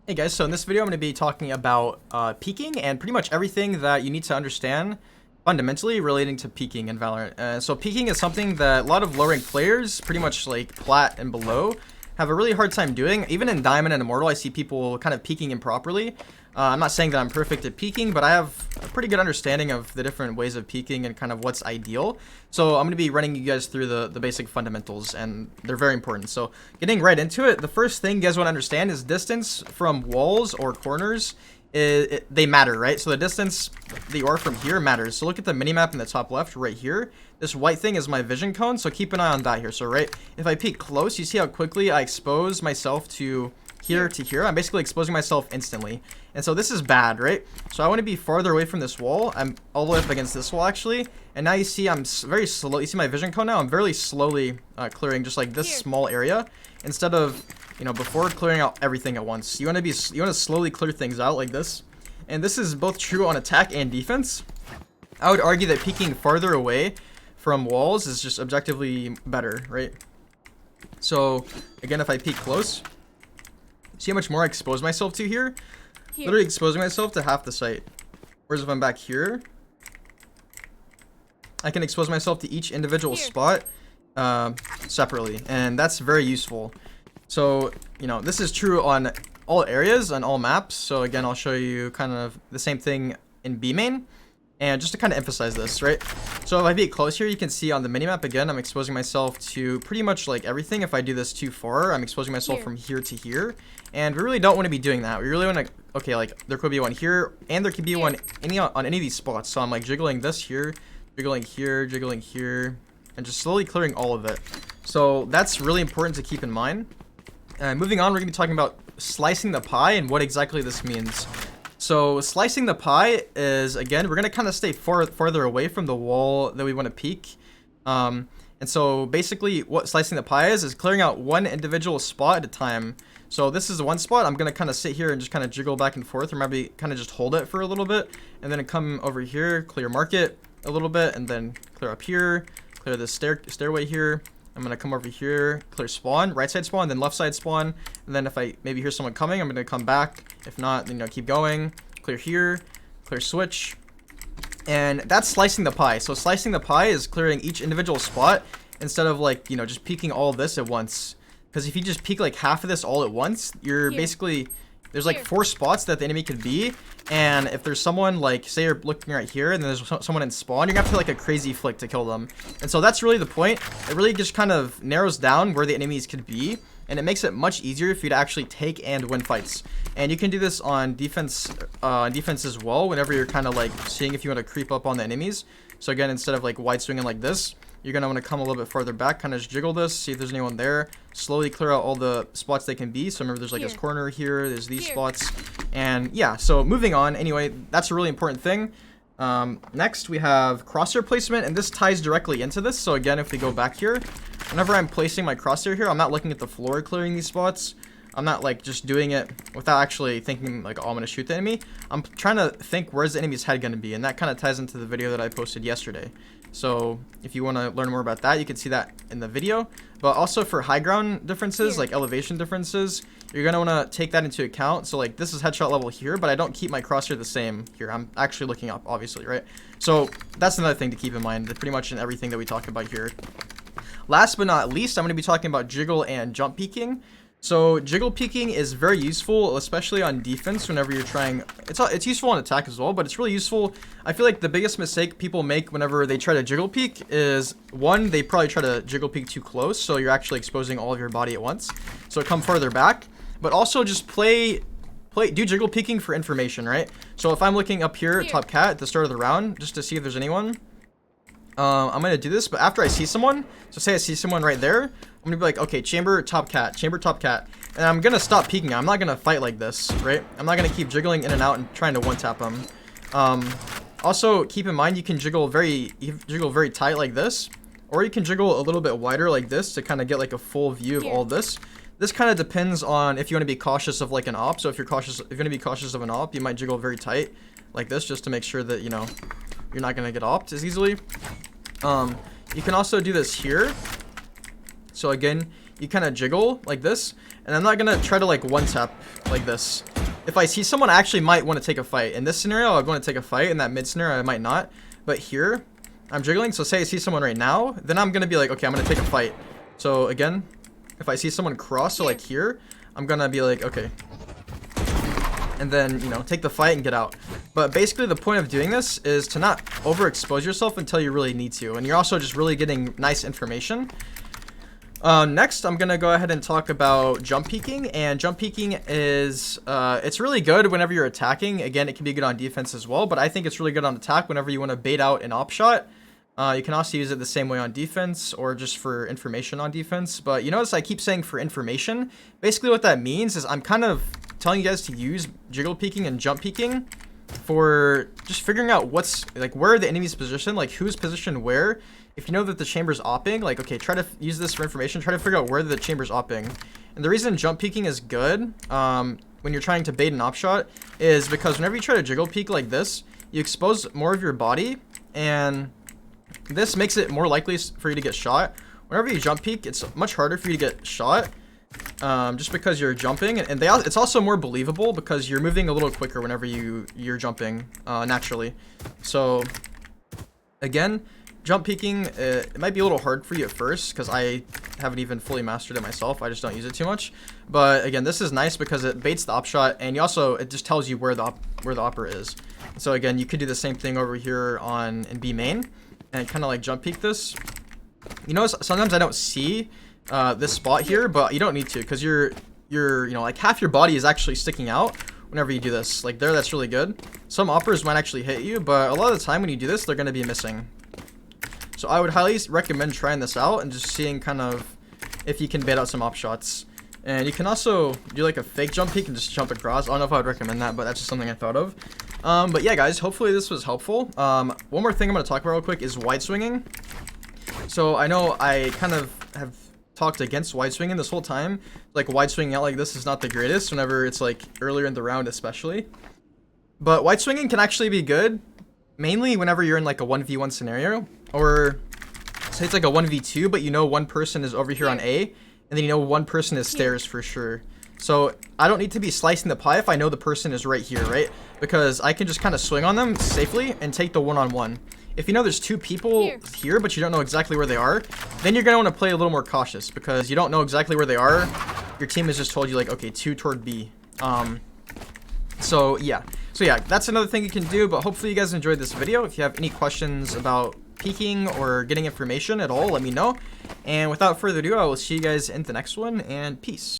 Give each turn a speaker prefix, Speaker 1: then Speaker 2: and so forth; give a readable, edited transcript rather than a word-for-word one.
Speaker 1: Hey guys, so in this video I'm going to be talking about peeking and pretty much everything that you need to understand fundamentally relating to peeking in Valorant. So peeking is something that a lot of low rank players, pretty much like plat and below, have a really hard time doing. Even in Diamond and Immortal I see people kind of peeking improperly. I'm not saying that I'm perfect at peeking, but I have a pretty good understanding of the different ways of peeking and kind of what's ideal. So I'm going to be running you guys through the basic fundamentals, and they're very important. So getting right into it, the first thing you guys want to understand is distance from walls or corners. They matter, right? So the distance that you are from here matters. So look at the minimap in the top left right here. This white thing is my vision cone, so keep an eye on that here. So right, if I peek close, you see how quickly I expose myself to here to here. I'm basically exposing myself instantly, and so this is bad, right? So I want to be farther away from this wall. I'm all the way up against this wall actually, and now you see I'm very slow. You see my vision cone now? I'm very slowly clearing just like this small area instead of, you know, before clearing out everything at once. You want to slowly clear things out like this, and this is both true on attack and defense. I would argue that peeking farther away from walls is just objectively better, right? So again, if I peek close, see how much more I expose myself to here? Literally exposing myself to half the site. Whereas if I'm back here, I can expose myself to each individual spot separately, and that's very useful. So, you know, this is true on all areas, on all maps. So again, I'll show you kind of the same thing in B main. And just to kind of emphasize this, right? So if I be close here, you can see on the minimap, again, I'm exposing myself to pretty much like everything. If I do this too far, I'm exposing myself from here to here. And we really don't want to be doing that. We really want to, okay, like there could be one here, and there could be one on any of these spots. So I'm like jiggling this here, jiggling here, and just slowly clearing all of it. So that's really important to keep in mind. Moving on, we're going to be talking about slicing the pie and what exactly this means. So slicing the pie is, again, we're going to kind of stay farther away from the wall that we want to peek. And so basically what slicing the pie is clearing out one individual spot at a time. So this is one spot. I'm going to kind of sit here and just kind of jiggle back and forth, or maybe kind of just hold it for a little bit, and then come over here, clear market a little bit, and then clear up here, clear this stairway here. I'm going to come over here, clear spawn, right side spawn, then left side spawn. And then if I maybe hear someone coming, I'm going to come back. If not, then, you know, keep going. Clear here, clear switch. And that's slicing the pie. So slicing the pie is clearing each individual spot instead of, like, you know, just peeking all of this at once. Because if you just peek like half of this all at once, you're basically, there's like 4 spots that the enemy could be. And if there's someone, like, say you're looking right here and there's someone in spawn, you're gonna have to like a crazy flick to kill them. And so that's really the point. It really just kind of narrows down where the enemies could be, and it makes it much easier for you to actually take and win fights. And you can do this on defense as well, whenever you're kind of like seeing if you want to creep up on the enemies. So again, instead of like wide swinging like this, you're going to want to come a little bit farther back, kind of just jiggle this, see if there's anyone there, slowly clear out all the spots they can be. So remember, there's like this corner here, there's these spots, and yeah, so moving on. Anyway, that's a really important thing. Next, we have crosshair placement, and this ties directly into this. So again, if we go back here, whenever I'm placing my crosshair here, I'm not looking at the floor clearing these spots. I'm not like just doing it without actually thinking like, oh, I'm going to shoot the enemy. I'm trying to think, where's the enemy's head going to be? And that kind of ties into the video that I posted yesterday. So if you want to learn more about that, you can see that in the video. But also for high ground differences, like elevation differences, you're going to want to take that into account. So like this is headshot level here, but I don't keep my crosshair the same here. I'm actually looking up, obviously, right? So that's another thing to keep in mind, pretty much in everything that we talk about here. Last but not least, I'm going to be talking about jiggle and jump peeking. So jiggle peeking is very useful, especially on defense whenever you're trying. It's useful on attack as well, but it's really useful. I feel like the biggest mistake people make whenever they try to jiggle peek is, one, they probably try to jiggle peek too close, so you're actually exposing all of your body at once. So come farther back, but also just do jiggle peeking for information, right? So if I'm looking up here at top cat at the start of the round, just to see if there's anyone, I'm going to do this, but after I see someone, so say I see someone right there, I'm going to be like, okay, chamber, top cat, and I'm going to stop peeking. I'm not going to fight like this, right? I'm not going to keep jiggling in and out and trying to one-tap them. Also, keep in mind, you can jiggle very tight like this, or you can jiggle a little bit wider like this to kind of get like a full view of all this. This kind of depends on if you want to be cautious of like an op. So if you're going to be cautious of an op, you might jiggle very tight like this just to make sure that, you know, you're not going to get opped as easily. You can also do this here. So again, you kind of jiggle like this, and I'm not going to try to like one tap like this. if I see someone, I actually might want to take a fight. In this scenario, I'm going to take a fight. In that mid scenario, I might not. But here, I'm jiggling. So say I see someone right now, then I'm going to be like, okay, I'm going to take a fight. So again, if I see someone cross, so like here, I'm going to be like, okay. And then, you know, take the fight and get out. But basically the point of doing this is to not overexpose yourself until you really need to. And you're also just really getting nice information. Next, I'm going to go ahead and talk about jump peeking. And jump peeking is, it's really good whenever you're attacking. Again, it can be good on defense as well, but I think it's really good on attack whenever you want to bait out an op shot. You can also use it the same way on defense or just for information on defense. But you notice I keep saying for information. Basically what that means is I'm kind of telling you guys to use jiggle peeking and jump peeking for just figuring out what's like where the enemy's position, like who's positioned where. If you know that the chamber's opping, like, okay, try to use this for information, try to figure out where the chamber's opping. And the reason jump peeking is good when you're trying to bait an op shot is because whenever you try to jiggle peek like this, you expose more of your body, and this makes it more likely for you to get shot. Whenever you jump peek, it's much harder for you to get shot. Just because you're jumping, and it's also more believable because you're moving a little quicker whenever you're jumping naturally. So again, jump peeking, it might be a little hard for you at first because I haven't even fully mastered it myself. I just don't use it too much. But again, this is nice because it baits the op shot, and it just tells you where the opper is. So again, you could do the same thing over here in B main and kind of like jump peek this. You know, sometimes I don't see this spot here, but you don't need to because you're you know, like half your body is actually sticking out whenever you do this. Like there, that's really good. Some operas might actually hit you, but a lot of the time when you do this, they're going to be missing. So I would highly recommend trying this out and just seeing kind of if you can bait out some op shots. And you can also do like a fake jump peek and just jump across. I don't know if I would recommend that, but that's just something I thought of. But yeah, guys, hopefully this was helpful. One more thing I'm going to talk about real quick is wide swinging. So I know I kind of have talked against wide swinging this whole time. Like wide swinging out like this is not the greatest whenever it's like earlier in the round especially. But wide swinging can actually be good, mainly whenever you're in like a 1v1 scenario. Or say it's like a 1v2, but you know one person is over here on A, and then you know one person is stairs for sure. So I don't need to be slicing the pie if I know the person is right here, right? Because I can just kind of swing on them safely and take the one-on-one. If you know there's two people here, but you don't know exactly where they are, then you're going to want to play a little more cautious because you don't know exactly where they are. Your team has just told you like, okay, 2 toward B. So yeah, that's another thing you can do, but hopefully you guys enjoyed this video. If you have any questions about peeking or getting information at all, let me know. And without further ado, I will see you guys in the next one, and peace.